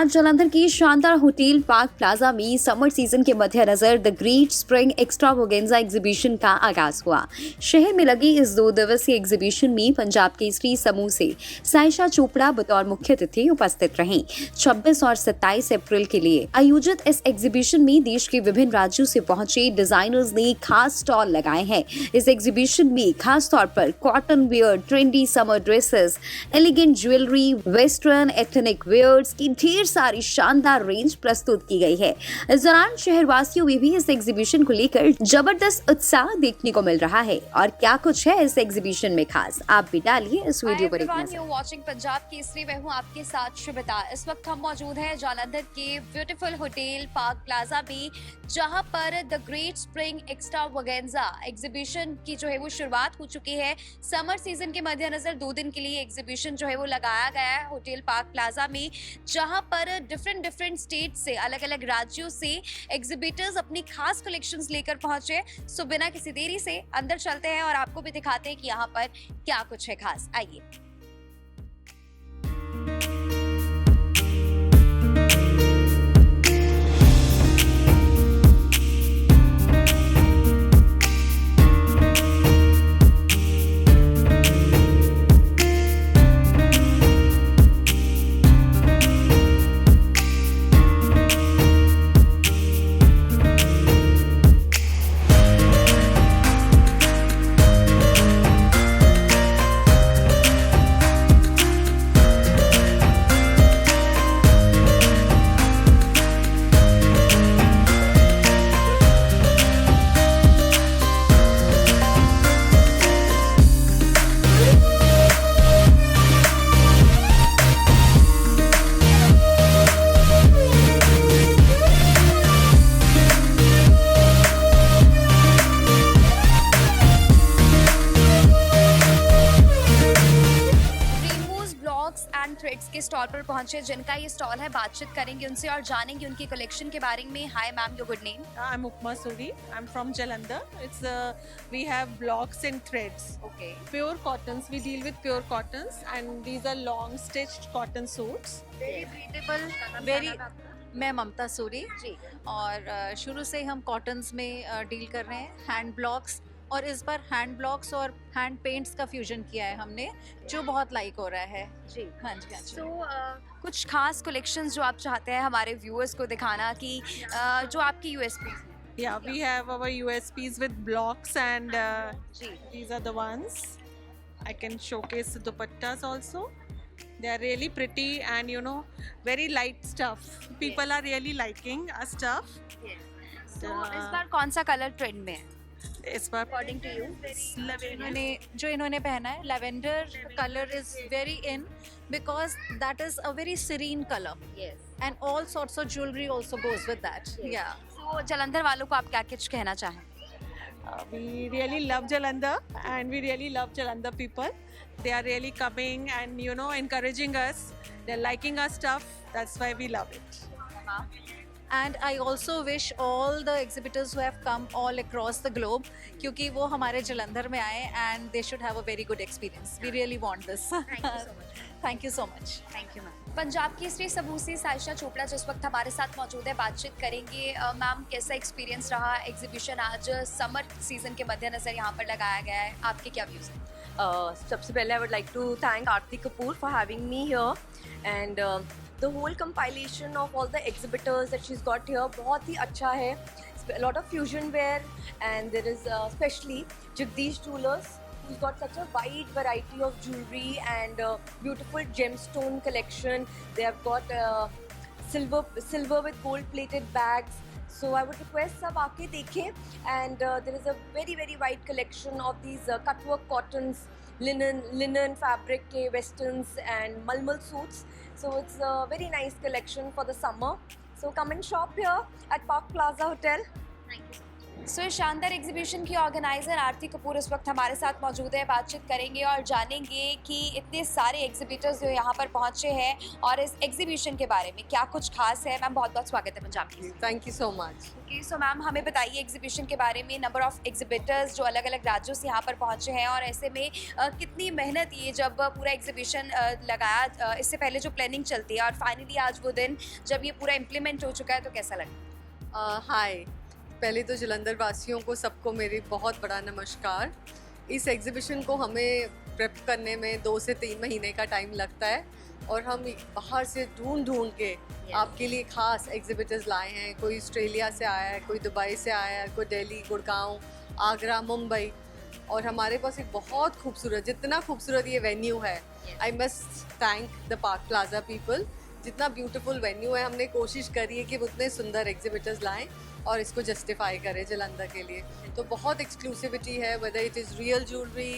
आज जालंधर की शानदार होटल पार्क प्लाजा में समर सीजन के मद्देनजर the great spring extravaganza exhibition का आगाज हुआ। शहर में लगी इस 2 दिवसीय एग्जीबिशन में पंजाब केसरी समूह से सायशा चोपड़ा बतौर मुख्य अतिथि उपस्थित रहीं। 26 और 27 अप्रैल के लिए आयोजित इस एग्जीबिशन में देश के विभिन्न राज्यों से पहुंचे डिजाइनर्स ने खास स्टॉल लगाए हैं। इस एग्जीबिशन में खास तौर पर cotton wear, trendy summer dresses, elegant jewellery, western ethnic wears की ढेर सारी शानदार रेंज प्रस्तुत की गई है। इस दौरान शहरवासियों में भी इस एग्जीबिशन को लेकर जबरदस्त उत्साह देखने को मिल रहा है। और क्या कुछ है इस एग्जीबिशन में खास, आप भी डालिए इस वीडियो पर एक नजर। वाचिंग पंजाब केसरी, मैं हूं आपके साथ शुभता। इस वक्त हम मौजूद हैं जालंधर के ब्यूटीफुल होटल पार्क प्लाजा में, जहां पर the great spring extravaganza exhibition की जो है वो शुरुआत हो चुकी है। समर सीजन के मद्देनजर 2 दिन के लिए एग्जीबिशन जो है वो लगाया गया है होटल पार्क प्लाजा में, जहां पर डिफरेंट स्टेट से, अलग अलग राज्यों से एग्जिबिटर्स अपनी खास कलेक्शंस लेकर पहुंचे। सो बिना किसी देरी से अंदर चलते हैं और आपको भी दिखाते हैं कि यहाँ पर क्या कुछ है खास। आइए। थ्रेड्स के स्टॉल पर पहुंचे, जिनका ये स्टॉल है। बातचीत करेंगे उनसे और जानेंगे उनकी कलेक्शन के बारे में। हाय ma'am, your good name? I'm Upma Suri. I'm from Jalandhar. We have blocks and threads. Okay. Pure cottons. We deal with pure cottons, and these are long stitched cotton suits. Very breathable. Very- मैं ममता सूरी जी। और शुरू से हम cottons में deal कर रहे हैं, hand blocks, और इस बार हैंड ब्लॉक्स और हैंड पेंट्स का फ्यूजन किया है हमने, जो बहुत लाइक हो रहा है। जी। हाँ जी, हाँ जी। So, कुछ खास कलेक्शंस जो आप चाहते हैं हमारे व्यूअर्स को दिखाना कि जो आपकी USP. Yeah, we have our USPs with blocks, and जी। these are the ones. I can showcase the dupattas also. They are really pretty and very light stuff. People are really liking our stuff. So, इस बार कौन सा colour trend में है इस बार according to you? इन्होंने पहना है lavender colour is very in, because that is a very serene colour and all sorts of jewellery also goes with that. या तो जलंधर वालों को आप क्या कुछ कहना चाहें? we really love Jalandhar, and we really love Jalandhar people. They are really coming and encouraging us. They're liking our stuff. That's why we love it. And I also wish all the exhibitors who have come all across the globe, क्योंकि वो हमारे जलंधर में आए and they should have a very good experience. We really want this. Thank you so much. Thank you ma'am. Punjab Kesari समूह से सायशा चोपड़ा जिस वक्त हमारे साथ मौजूद है, बातचीत करेंगे। मैम, कैसा एक्सपीरियंस रहा? एग्जीबिशन आज समर सीजन के मद्देनजर यहाँ पर लगाया गया है, आपके क्या व्यूज हैं? सबसे पहले I would like to thank Aarti Kapoor for having me here, and the whole compilation of all the exhibitors that she's got here बहुत ही अच्छा है। A lot of fusion wear, and there is especially Jagdish Jewelers, who's got such a wide variety of jewelry and beautiful gemstone collection. They have got silver with gold plated bags. So I would request सब आके देखें, and there is a very wide collection of these cutwork cottons, linen fabric के westerns and malmal suits. So it's a very nice collection for the summer. So come and shop here at Park Plaza Hotel. Thank you. So इस शानदार exhibition की organiser आरती कपूर इस वक्त हमारे साथ मौजूद है। बातचीत करेंगे और जानेंगे कि इतने सारे एग्जीबिटर्स जो यहाँ पर पहुँचे हैं और इस एग्जीबिशन के बारे में क्या कुछ खास है। मैम बहुत बहुत स्वागत है पंजाब की। Thank you so much. Okay, so ma'am हमें बताइए एग्जीबिशन के बारे में, नंबर ऑफ एग्जीबिटर्स जो अलग अलग राज्यों से यहाँ पर पहुँचे हैं और ऐसे में कितनी मेहनत ये जब पूरा एग्जीबिशन लगाया, इससे पहले जो प्लानिंग चलती है और फाइनली आज वो दिन जब ये पूरा इम्प्लीमेंट हो चुका है तो कैसा लगा? हाय, पहले तो जलंधर वासियों को सबको मेरी बहुत बड़ा नमस्कार। इस एग्जीबिशन को हमें प्रेप करने में 2 से 3 महीने का टाइम लगता है और हम बाहर से ढूंढ के आपके लिए खास एग्जीबिटर्स लाए हैं। कोई ऑस्ट्रेलिया से आया है, कोई दुबई से आया है, कोई दिल्ली, गुड़गांव, आगरा, मुंबई। और हमारे पास एक बहुत खूबसूरत, जितना खूबसूरत ये वेन्यू है, I must thank the park plaza people. जितना ब्यूटीफुल वेन्यू है, हमने कोशिश करी है कि उतने सुंदर एग्जीबिटर्स लाएं और इसको जस्टिफाई करें जलंधर के लिए। तो बहुत एक्सक्लूसिविटी है, whether it is real jewellery,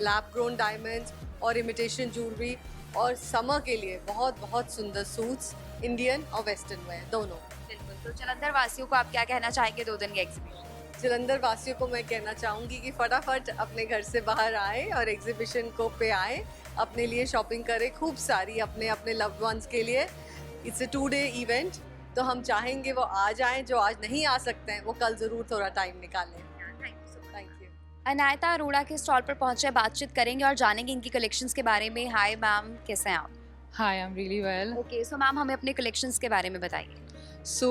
lab grown diamonds और इमिटेशन ज्वेलरी। और समर के लिए बहुत बहुत सुंदर सूट्स, इंडियन और वेस्टर्न वेयर दोनों। बिल्कुल, तो जलंधर वासियों को आप क्या कहना चाहेंगे 2 दिन के एग्जीबिशन? जलंधर वासियों को मैं कहना चाहूँगी कि फटाफट अपने घर से बाहर आए और एग्जीबिशन को पे आए, अपने लिए शॉपिंग करें खूब सारी, अपने अपने लव्ड वंस के लिए। इट्स अ 2-day इवेंट, तो हम चाहेंगे वो आ जाएं। जो आज नहीं आ सकते हैं वो कल ज़रूर थोड़ा टाइम निकालें। Thank you. अनायता अरोड़ा के स्टॉल पर पहुंचे, बातचीत करेंगे और जानेंगे इनकी कलेक्शंस के बारे में। हाय मैम, कैसे हैं आप? Hi, I'm really well. Okay, so ma'am हमें अपने कलेक्शंस के बारे में बताइए। So,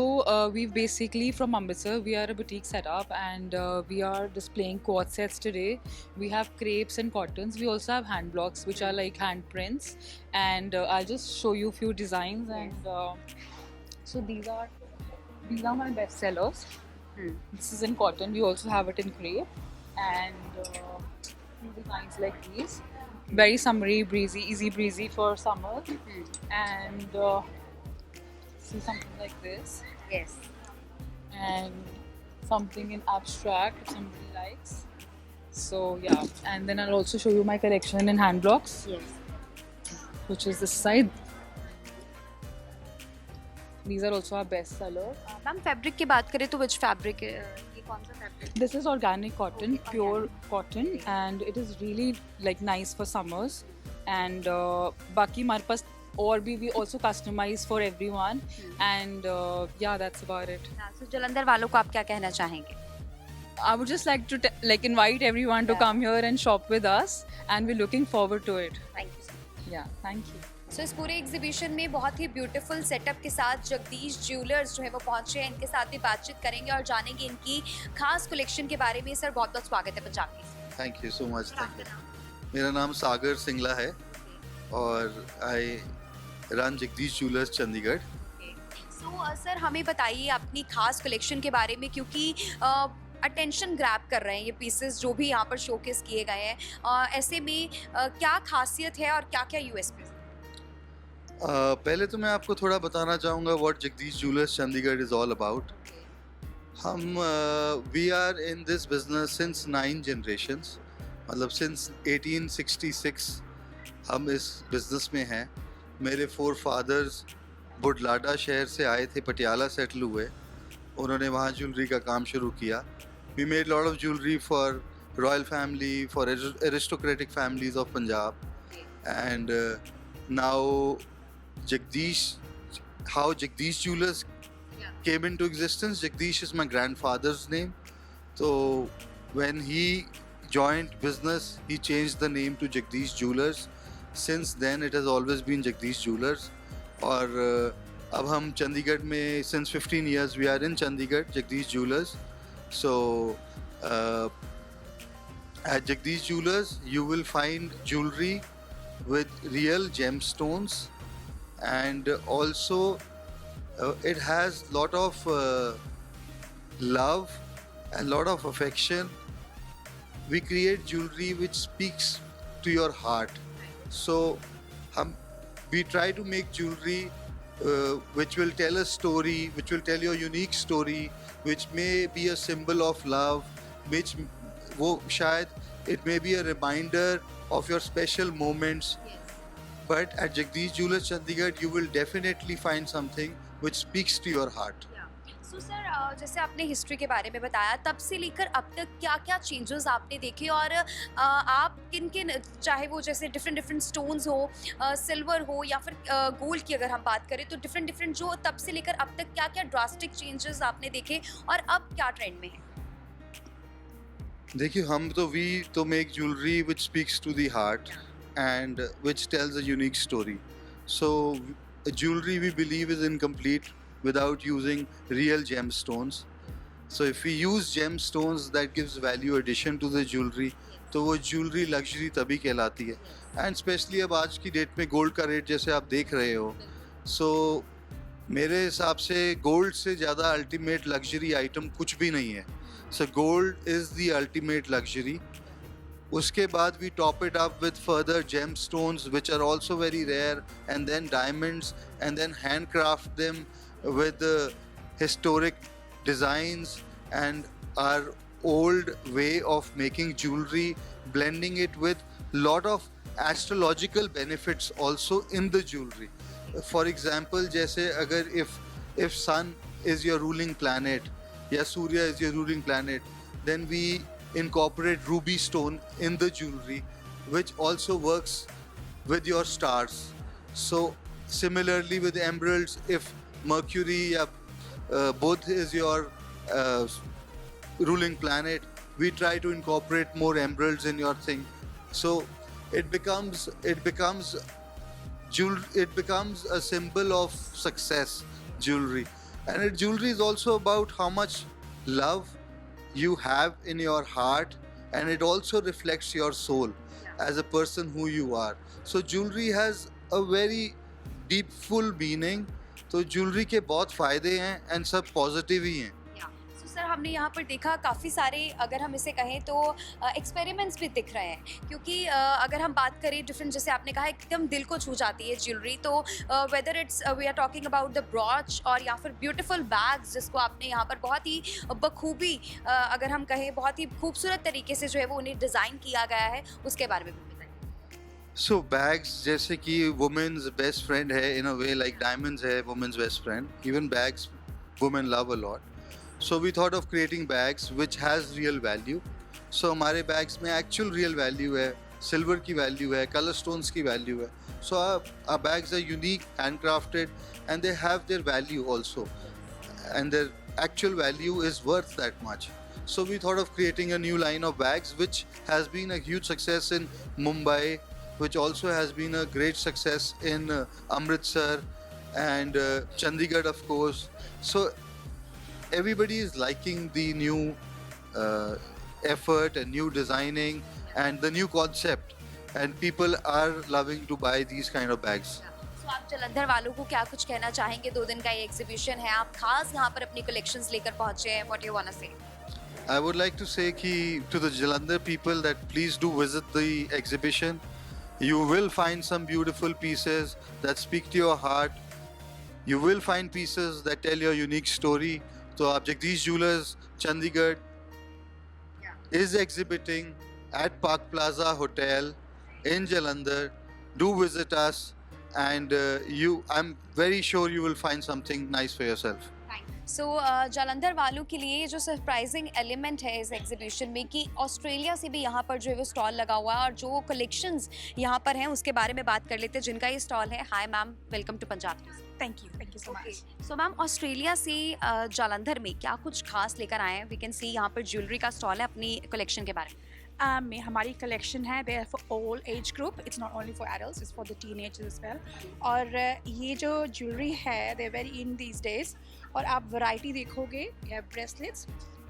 we basically from Amritsar, we are a boutique setup and we are displaying quad sets today. We have crepes and cottons. We also have hand blocks, which are like hand prints. And I'll just show you a few designs. And so these are my best sellers. This is in cotton. We also have it in crepe. And few designs like these. Very summery, breezy, easy breezy for summer. And see something like this. Yes, And something in abstract if somebody likes. So yeah, and then I'll also show you my collection in hand blocks, yes. which is this side. These are also our best sellers. Ma'am fabric की बात करें तो विच fabric, ये कौन सा fabric? This is organic cotton, Okay, pure cotton, and it is really like nice for summers. And बाकी हमारे पास और भी we also customize for everyone. And yeah, that's about it. सो जलंधर वालों को आप क्या कहना चाहेंगे? I would just like to invite everyone to come here and shop with us, and we're looking forward to it. Thank you so much. Yeah, thank you. सो इस पूरे exhibition में बहुत ही ब्यूटीफुल सेटअप के साथ जगदीश ज्वेलर्स जो है वो पहुंचे हैं। इनके साथ भी बातचीत करेंगे और जानेंगे इनकी खास कलेक्शन के बारे में। सर बहुत बहुत स्वागत है पंजाब की। Thank you so much. Thank you. मेरा नाम सागर सिंगला है और I run Jagdish jewellers Chandigarh. So sir हमें बताइए अपनी खास कलेक्शन के बारे में, क्योंकि अटेंशन ग्रैब कर रहे हैं ये पीसेस जो भी यहाँ पर शोकेस किए गए हैं। ऐसे में क्या खासियत है और क्या क्या यूएसपी? पहले तो मैं आपको थोड़ा बताना चाहूँगा what Jagdish jewellers Chandigarh is all about. हम we are in this business since 9 generations, मतलब सिंस 1866 हम इस बिजनेस में हैं। मेरे 4 फादर्स बुडलाडा शहर से आए थे, पटियाला सेटल हुए, उन्होंने वहाँ ज्वेलरी का काम शुरू किया। We made lot of jewellery for royal family, for aristocratic families of Punjab. And now Jagdish, how Jagdish Jewelers came into existence. Jagdish is my grandfather's name. So when he joined business, he changed the name to Jagdish Jewelers. Since then, it has always been Jagdish Jewelers. और अब हम चंडीगढ़ में since 15 years we are in Chandigarh, Jagdish Jewelers. So at Jagdish Jewelers, you will find jewelry with real gemstones. And also it has lot of love and lot of affection. We create jewelry which speaks to your heart. So we try to make jewelry which will tell a story, which will tell your unique story, which may be a symbol of love, which it may be a reminder of your special moments. But at Jagdish Jewelers Chandigarh, you will definitely find something which speaks to your heart. So sir जैसे आपने history के बारे में बताया, तब से लेकर अब तक क्या-क्या चेंजेस आपने देखे और आप किन-किन, चाहे वो जैसे डिफरेंट स्टोन्स हो, सिल्वर हो या फिर गोल्ड की अगर हम बात करें, तो डिफरेंट जो तब से लेकर अब तक क्या-क्या ड्रास्टिक चेंजेस आपने देखे और अब क्या ट्रेंड में है? देखिए हम तो वी तो make jewellery which speaks to the heart and which tells a unique story. So jewelry we believe is incomplete without using real gemstones. So if we use gemstones that gives value addition to the jewelry, तो वो jewellery luxury तभी कहलाती है. And specially अब आज की date में gold का रेट जैसे आप देख रहे हो, सो मेरे हिसाब से गोल्ड से ज़्यादा अल्टीमेट लग्जरी आइटम कुछ भी नहीं है. So gold is the ultimate luxury. उसके बाद we top it up with further gemstones which are also very rare, and then diamonds, and then handcraft them with historic designs and our old way of making jewelry, blending it with lot of astrological benefits also in the jewelry. For example, जैसे अगर if sun is your ruling planet या Surya is your ruling planet, then we incorporate ruby stone in the jewelry, which also works with your stars. So similarly with emeralds, if Mercury both is your ruling planet, we try to incorporate more emeralds in your thing. So it becomes a symbol of success, jewelry. And jewelry is also about how much love you have in your heart, and it also reflects your soul as a person who you are. So jewelry has a very deep full meaning. तो jewellery के बहुत फ़ायदे हैं and सब positive ही हैं. So sir हमने यहाँ पर देखा काफ़ी सारे, अगर हम इसे कहें तो एक्सपेरिमेंट्स भी दिख रहे हैं, क्योंकि अगर हम बात करें डिफरेंट, जैसे आपने कहा एकदम दिल को छू जाती है ज्वेलरी, तो whether it's we are talking about the brooch और या फिर ब्यूटीफुल बैग्स, जिसको आपने यहाँ पर बहुत ही बखूबी, अगर हम कहें बहुत ही खूबसूरत तरीके से जो है वो उन्हें डिज़ाइन किया गया है, उसके बारे में भी बताइए. सो बैग्स जैसे कि वुमेन्स बेस्ट फ्रेंड है in a way, like diamonds है women's best friend. Even bags women love a lot. So we thought of creating bags which has real value. So हमारे बैग्स में एक्चुअल रियल वैल्यू है, silver की value है, colour stones की value है. So our bags are unique, hand crafted, and they have their value also, and their actual value is worth that much. So we thought of creating a new line of bags which has been a huge success in Mumbai, which also has been a great success in Amritsar and Chandigarh, of course. So everybody is liking the new effort and new designing and the new concept, and people are loving to buy these kind of bags. आप जलंधर वालों को क्या कुछ कहना चाहेंगे? 2 दिन का ये एग्जीबिशन है, आप खास यहाँ पर अपनी कलेक्शंस लेकर पहुंचे हैं. व्हाट यू वांट टू से? I would like to say to the Jalandhar people that please do visit the exhibition. You will find some beautiful pieces that speak to your heart. You will find pieces that tell your unique story. So Jagdish Jewellers Chandigarh is exhibiting at Park Plaza Hotel in Jalandhar. Do visit us, and I'm very sure you will find something nice for yourself. सो जालंधर वालों के लिए जो surprising element है इस exhibition में कि Australia से भी यहाँ पर जो है वो स्टॉल लगा हुआ है और जो कलेक्शंस यहाँ पर हैं उसके बारे में बात कर लेते हैं जिनका ये स्टॉल है. Hi ma'am, welcome to Punjab news. Thank you so much. So ma'am, Australia से जालंधर में क्या कुछ खास लेकर आए हैं? वी कैन सी यहाँ पर ज्वेलरी का स्टॉल है, अपनी कलेक्शन के बारे में. में हमारी कलेक्शन है there for all age group. It's not only for adults, it's for the teenagers as well. और ये जो ज्वेलरी है they very in these days, और आप वैरायटी देखोगे. वी हैव ब्रेसलेट्स,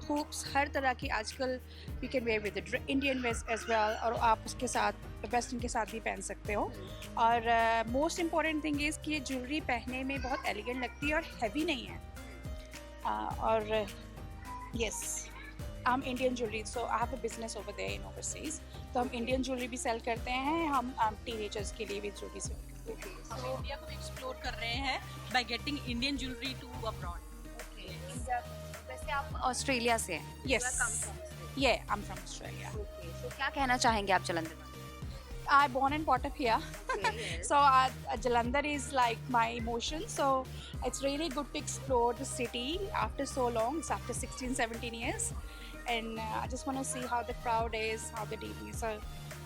हुप्स, हर तरह की आजकल we can wear with Indian west as well, और आप उसके साथ वेस्टर्न के साथ भी पहन सकते हो. और मोस्ट इम्पॉर्टेंट थिंग इज़ कि ये ज्वेलरी पहनने में बहुत एलिगेंट लगती है और हैवी नहीं है. और यस, हम Indian jewellery, so I have a business over there in overseas, तो हम इंडियन ज्वेलरी भी सेल करते हैं. हम टीनेजर्स के लिए भी ज्वेलरी सेल करते हैं. हम इंडिया को एक्सप्लोर कर रहे हैं by getting Indian jewellery to abroad. वैसे आप ऑस्ट्रेलिया से हैं? यस, ये आई एम फ्रॉम ऑस्ट्रेलिया. तो क्या कहना चाहेंगे आप जलंधर में? I born and brought up here. So Jalandhar is like my emotion. So it's really good to explore the city after so long. It's after 16, 17 years. And I just want to see how the crowd is, how the DB is. So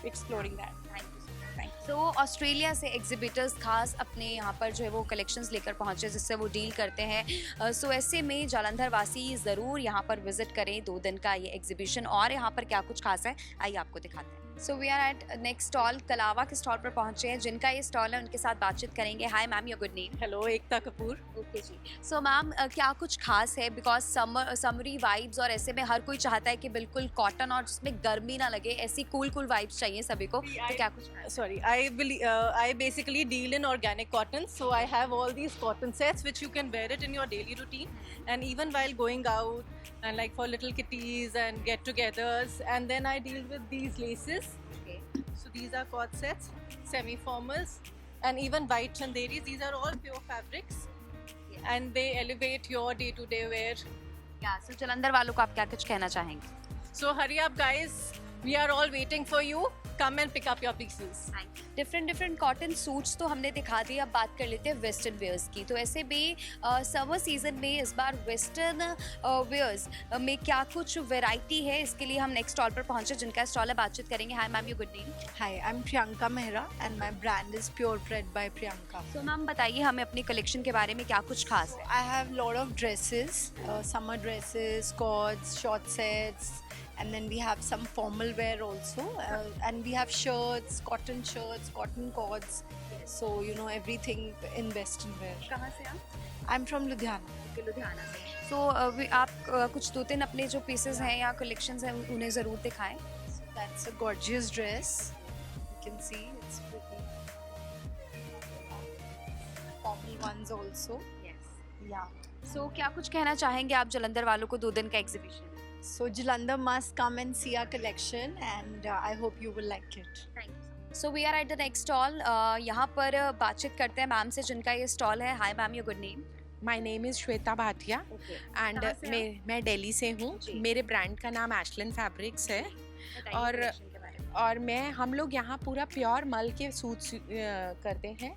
exploring that. Thank you. Thank you. तो Australia से exhibitors खास अपने यहाँ पर जो है वो collections लेकर पहुँचे जिससे वो डील करते हैं। सो ऐसे में जालंधर वासी ज़रूर यहाँ पर विजिट करें 2 दिन का ये एग्जीबिशन। और यहाँ पर क्या कुछ खास है आइए आपको दिखाते हैं। So we are at next stall, Kalava के स्टॉल पर पहुँचे हैं जिनका ये स्टॉल है, उनके साथ बातचीत करेंगे। Hi ma'am, your good name? Hello, Ekta Kapoor. Okay जी। सो मैम क्या कुछ खास है, बिकॉज समरी वाइब्स और ऐसे में हर कोई चाहता है कि बिल्कुल कॉटन और जिसमें गर्मी ना लगे, ऐसी कूल वाइब्स चाहिए सभी को, तो क्या कुछ खास? Sorry, I basically deal in organic cotton, so I have all these cotton sets which you can wear it in your daily routine, and even while going out and like for little kitties and get-togethers. And then I deal with these laces. Okay. So these are cord sets, semi-formals, and even white chanderis. These are all pure fabrics, and they elevate your day-to-day wear. या सो जालंधर वालों को आप क्या कुछ कहना चाहेंगे? So hurry up, guys. We are all waiting for you. Come and pick up your pieces. Different cotton suits तो हमने दिखा दिए, अब बात कर लेते हैं वेस्टर्न वेयर्स की। तो ऐसे भी समर सीजन में इस बार वेस्टर्न वेयर्स में क्या कुछ वैरायटी है, इसके लिए हम नेक्स्ट स्टॉल पर पहुंचे जिनका स्टॉल है, बातचीत करेंगे। Hi ma'am, your good name? Hi, I'm Priyanka Mehra and my brand is Purebred by Priyanka. तो मैम बताइए हमें अपनी कलेक्शन के बारे में क्या कुछ खास है? I have a lot of dresses, summer dresses, cords, short sets, and then we have some formal wear also, and we have shirts, cotton cords, so you know everything in western wear. कहाँ से आप? I'm from Ludhiana. Ludhiana से। तो आप कुछ 2-3 अपने जो pieces हैं या कलेक्शंस हैं उन्हें ज़रूर दिखाएं। So that's a gorgeous dress. You can see it's pretty. Formal ones also. Yeah. सो क्या कुछ कहना चाहेंगे आप जालंधर वालों को 2 दिन का exhibition? So Jalandhar must come and see our collection, and I hope you will like it. So we are at the next stall, यहाँ पर बातचीत करते हैं मैम से जिनका ये स्टॉल है। Hi ma'am, your good name? My name is Shweta Bhatia and कहाँ से मैं दिल्ली से हूँ। जी। मेरे ब्रांड का नाम एशलिन फैब्रिक्स है और हम लोग यहाँ पूरा प्योर मल के सूट्स करते हैं।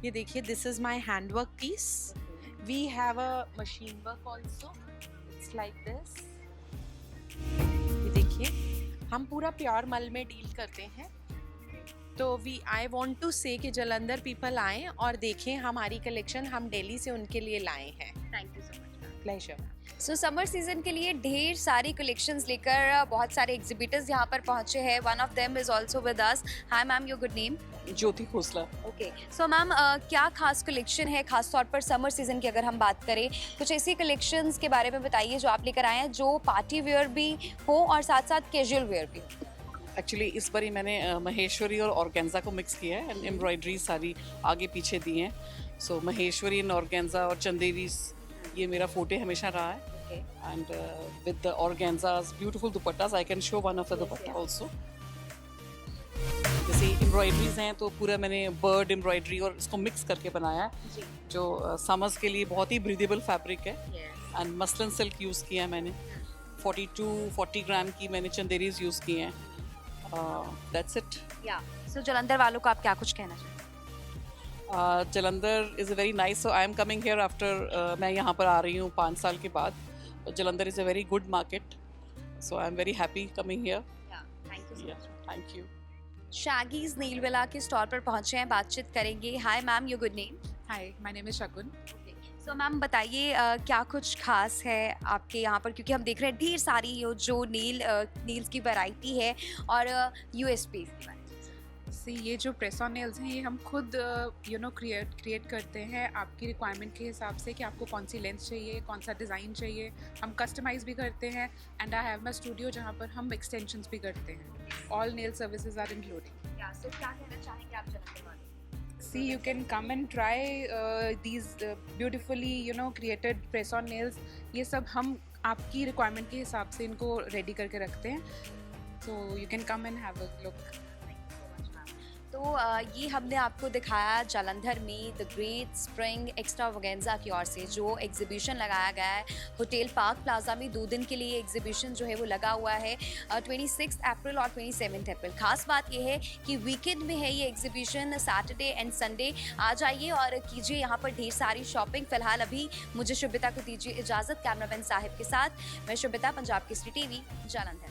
ये देखिए, this is my handwork piece. We have a machine work also, it's like this. ये देखिए, हम पूरा प्योर मल में डील करते हैं। तो आई वॉन्ट टू से कि जालंधर पीपल आएँ और देखें हमारी कलेक्शन, हम दिल्ली से उनके लिए लाए हैं। Thank you so much. Pleasure. So summer season के लिए ढेर सारी कलेक्शंस लेकर बहुत सारे एग्जिबिटर्स यहाँ पर पहुँचे हैं। One of them is also with us. Hi ma'am, your good name? Jyoti Khosla. Okay, so ma'am क्या खास कलेक्शन है, खास तौर पर समर सीजन की अगर हम बात करें, कुछ ऐसी कलेक्शंस के बारे में बताइए जो आप लेकर आए हैं जो पार्टी वेयर भी हो और साथ साथ कैजुअल वेयर भी। एक्चुअली इस बार ही मैंने महेश्वरी और ऑर्गेन्जा को मिक्स किया है एंड एम्ब्रॉयडरी सारी आगे पीछे दी हैं। सो महेश्वरी एंड ऑर्गेन्जा और चंदेरीज, ये मेरा फोटे हमेशा रहा है। And with the organzas beautiful dupattas, I can show one of the dupatta also. जैसे एम्ब्रॉयडरीज हैं तो पूरा मैंने बर्ड एम्ब्रॉयडरी और इसको मिक्स करके बनाया है, जो समर्स के लिए बहुत ही ब्रीदेबल फैब्रिक है। एंड मसलिन सिल्क यूज़ किया है मैंने। 40 ग्राम की मैंने चंदेरीज यूज़ की हैं। That's it. या सो जालंधर वालों को आप क्या कुछ कहना चाहेंगे? Jalandhar is a very nice, so I am coming here after, मैं यहाँ पर आ रही हूँ 5 साल के बाद। Jalandhar is a very good market, so I am very happy coming here. Thank you so much. Thank you. शैगीज नीलविला के स्टॉल पर पहुंचे हैं, बातचीत करेंगे। Hi ma'am, your good name? Hi, my name is Shakun. So ma'am बताइए क्या कुछ खास है आपके यहाँ पर, क्योंकि हम देख रहे हैं ढेर सारी जो नील्स की वैरायटी है और यूएसपी के बारे में। ये जो प्रेस ऑन नेल्स हैं ये हम खुद क्रिएट करते हैं आपकी रिक्वायरमेंट के हिसाब से कि आपको कौन सी लेंथ चाहिए, कौन सा डिज़ाइन चाहिए। हम कस्टमाइज भी करते हैं and I have my studio जहाँ पर हम एक्सटेंशंस भी करते हैं। All nail services are including. So क्या कहना चाहेंगे आप जालंधर वालों? See, you can come and try these beautifully, created press-on nails. ये सब हम आपकी रिक्वायरमेंट के हिसाब से इनको रेडी करके रखते हैं। So you can come and have a look. तो ये हमने आपको दिखाया जालंधर में द ग्रेट स्प्रिंग एक्स्ट्रावेगेंजा की ओर से जो एग्जीबिशन लगाया गया है होटल पार्क प्लाजा में। 2 दिन के लिए एग्जीबिशन जो है वो लगा हुआ है 26 अप्रैल और 27 अप्रैल। खास बात ये है कि वीकेंड में है ये एग्जीबिशन, सैटरडे एंड संडे। आ जाइए और कीजिए यहाँ पर ढेर सारी शॉपिंग। फिलहाल अभी मुझे शुभिता को दीजिए इजाज़त, कैमरामैन साहिब के साथ मैं शुभिता, पंजाब केसरी टीवी, जालंधर।